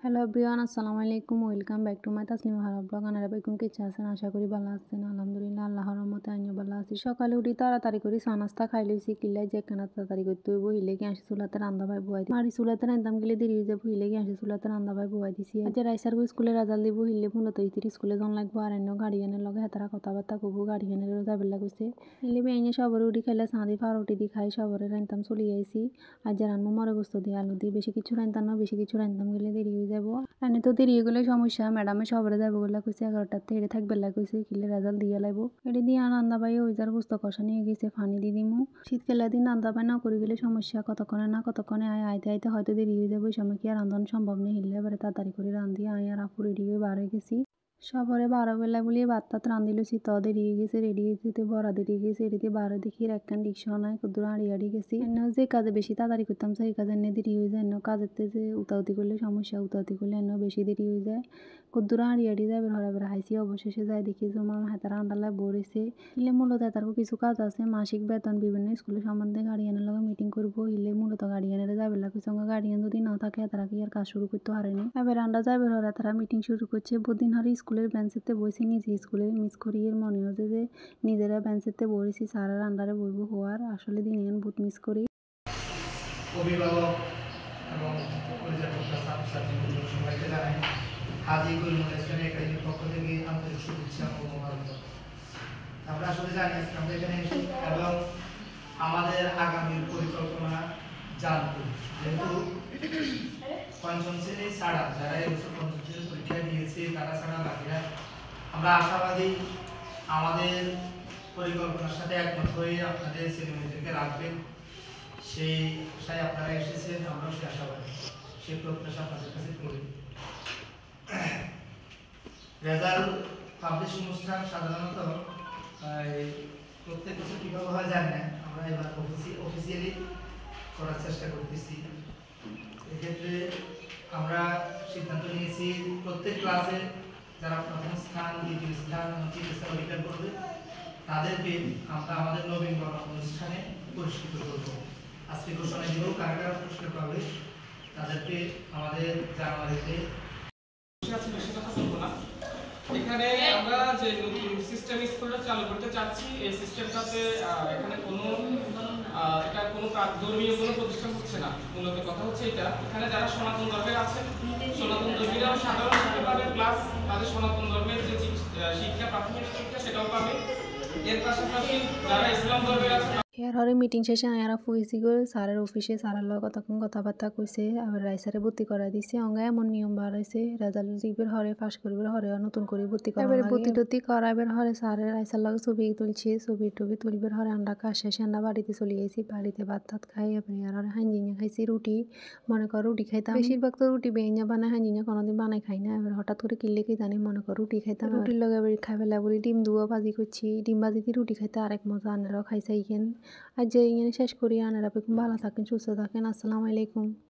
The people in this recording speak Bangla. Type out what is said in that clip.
হ্যালো এভরিওয়ান, আসসালামু আলাইকুম। Welcome back to my Taslima হারা ব্লগ। আনারা বেকুম কেচে আছেন, আশা করি ভালো আছেন। আলহামদুলিল্লাহ, আল্লাহর রহমতে আমিও ভালো আছি। সকালে উঠি তাড়াতাড়ি করে চা নাস্তা খাই লইছি। কিল্লাই যে কেনা তাড়াতাড়ি করতে হইব, হিলে গিয়ে আসি চুলাতে রান্না ভাই বুয়াই দিই। মারি চুলাতে রান্তাম গেলে দেরি হয়ে যাবো, হিলে গিয়ে আসি চুলাতে রান্না ভাই বুয়াই দিছি। আজ রাইসার স্কুলে রাজাল দিব, হিলে মূলত ইতির স্কুলে জন লাগবো। আর অন্য গার্ডিয়ানের লগে হেতারা কথাবার্তা কবু, গার্ডিয়ানেরও যাবেলা কইছে। হিলে বেইনে সবরে উঠি খেলে চাঁদি ফারুটি দি খাই, সবরে রান্তাম চলি আইছি। আজ রান্না মরে গোস্ত দিয়ে আলু দিয়ে, বেশি কিছু রান্তাম না, বেশি কিছু রান্তাম গেলে দেরি হয়ে যাবো। এনে তো দেরি গেলে সমস্যা, ম্যাডামে সবরে যাবো বলে কইছে, 11টাতে এড়ে থাকবে কইছে, কিলে রেজাল্ট দিয়ে লাইব। এটি দিয়ে রান্দা পাই ওই যার গুস্ত কষা নিয়ে গেছে, ফানি দিয়ে দিমু। শীতকালে দিন রান্দা পাই না করে গেলে সমস্যা, কতক্ষণে না কতক্ষণে আইতে আইতে হয়তো দেরি হয়ে যাবে। ওই সময় কি আর রান্ধন সম্ভব নেই। হিললে এবারে তাড়াতাড়ি করে রান্ধি আর আপু রেডি হয়ে বার হয়ে গেছি। সবরে 12 বেলা বলি ভাত টাত রাঁধিলছি, তো দেরি হয়ে গেছে, রেডি হয়েছে বড়া দেরি গেছে। এদিকে 12 দেখি একখান রিক্সা নাই, কদ্দুর আড়ি গেছি। এনে যে কাজে বেশি তাড়াতাড়ি করতাম সেই কাজে এনে দেরি হয়ে যায়। এনে কাজের যে উতাউতি করলে সমস্যা, উতাউতি করলে এনে বেশি দেরি হয়ে যায়। কদ্দুর আড়ি যায় বের হাইছি। অবশেষে যাই দেখি তোমার হাতের আন্ডালায় বরেছে। হিলে মূলত তার কিছু কাজ আছে, মাসিক বেতন, বিভিন্ন স্কুলের সম্বন্ধে গার্ডিয়ানের লগে মিটিং করবো। হিলে মূলত গার্ডিয়ানের যাবে লাগে, সঙ্গে গার্ডিয়ান যদি না থাকে তারা কি আর কাজ শুরু করতে পারেনি। এবার আন্ডা যাবে হরে তারা মিটিং শুরু করছে। বহুদিন হরে স্কুলের বেঞ্চেতে বসে নিজে স্কুলে মিস করি, এর মনে হচ্ছে যে নিজেরা বেঞ্চেতে বসেছি, স্যারের আন্ডারে বসবো হওয়ার। আসলে দিন বহুত মিস করি। অভিভাবক এবং ছাত্রছাত্রী সবাইকে জানাই হাজি গুলমুল ইসলামী একাডেমির পক্ষ থেকে আন্তরিক শুভেচ্ছা ও মোবারকবাদ। আমরা আসলে জানি আমরা এখানে এবং আমাদের আগামীর পরিকল্পনা জানবো, যেহেতু পঞ্চম শ্রেণী ছাড়া যারা এই বছর পঞ্চম শ্রেণীর পরীক্ষা দিয়েছে তারা ছাড়া বাকিরা আমরা আশাবাদী আমাদের পরিকল্পনার সাথে একমত হয়ে আপনাদের ছেলেমেয়েদেরকে রাখবেন। সেই আশায় আপনারা এসেছেন, আমরাও সে আশাবাদী, সে প্রত্যাশা আপনাদের কাছে করি। রেজাল্ট পাবলিশ অনুষ্ঠান সাধারণত প্রত্যেক বছর কীভাবে হয় জানি না, আমরা এবার অফিসিয়ালি করার চেষ্টা করতেছি। এক্ষেত্রে আমরা সিদ্ধান্ত নিয়েছি প্রত্যেক ক্লাসে যারা প্রথম স্থান, দ্বিতীয় স্থান, তৃতীয় স্থান অধিকার করবে তাদেরকে আমরা আমাদের নবীনবরণ অনুষ্ঠানে পুরস্কৃত করব। আজকে ঘোষণা দিব কারা কারা পুরস্কার পাবে, তাদেরকে আমাদের জানুয়ারিতে। এখানে আমরা যে নতুন সিস্টেম স্কুলটা চালু করতে চাচ্ছি, এই সিস্টেমটাতে এখানে এটা কোনো ধর্মীয় কোনো প্রতিষ্ঠান হচ্ছে না। মূলত কথা হচ্ছে এটা, এখানে যারা সনাতন ধর্মের আছেন, সনাতন ধর্মীরাও সাধারণ শিক্ষা পাবে, প্লাস তাদের সনাতন ধর্মের যে শিক্ষা, প্রাথমিক শিক্ষা সেটাও পাবে। এর পাশাপাশি যারা ইসলাম ধর্মের আছে এর হরে মিটিং শেষে আয়ারা ফুয়েছি করে স্যারের অফিসে স্যারের লগে কতক্ষণ কথাবার্তা কইছে। আবার রাইসারে ভর্তি করা দিছে। অঙ্গে এমন নিয়ম বার হয়েছে, রেজাল্ট দিবের হরে পাস করবের হরে নতুন করে ভর্তি করা লাগে। ভর্তি টর্তি করাবের হরে স্যারের রাইসার লগে ছবি তুলছে, ছবি টবি তুলবের হরে আমরা কাজ শেষে আমরা বাড়িতে চলে গেছি। বাড়িতে ভাত টাত খাই, এবার আর হাঞ্জিনে খাইছি রুটি। মনে কর রুটি খাইতাম, বেশিরভাগ তো রুটি বেইনা বানায়, হাঞ্জিনে কোনোদিন বানাই খাই না। এবার হঠাৎ করে কিনলে কি জানি মনে কর রুটি খাইতাম। রুটির লগে এবার খাইবেলা বলি ডিম দুয়া ভাজি করছি, ডিম ভাজি দিয়ে রুটি খাইতে আরেক মজা। আনারাও খাইছে ইকেন। আজ যে শেষ করি, আনারা বেকুম ভালো থাকেন, সুস্থ থাকেন। আসসালামু আলাইকুম।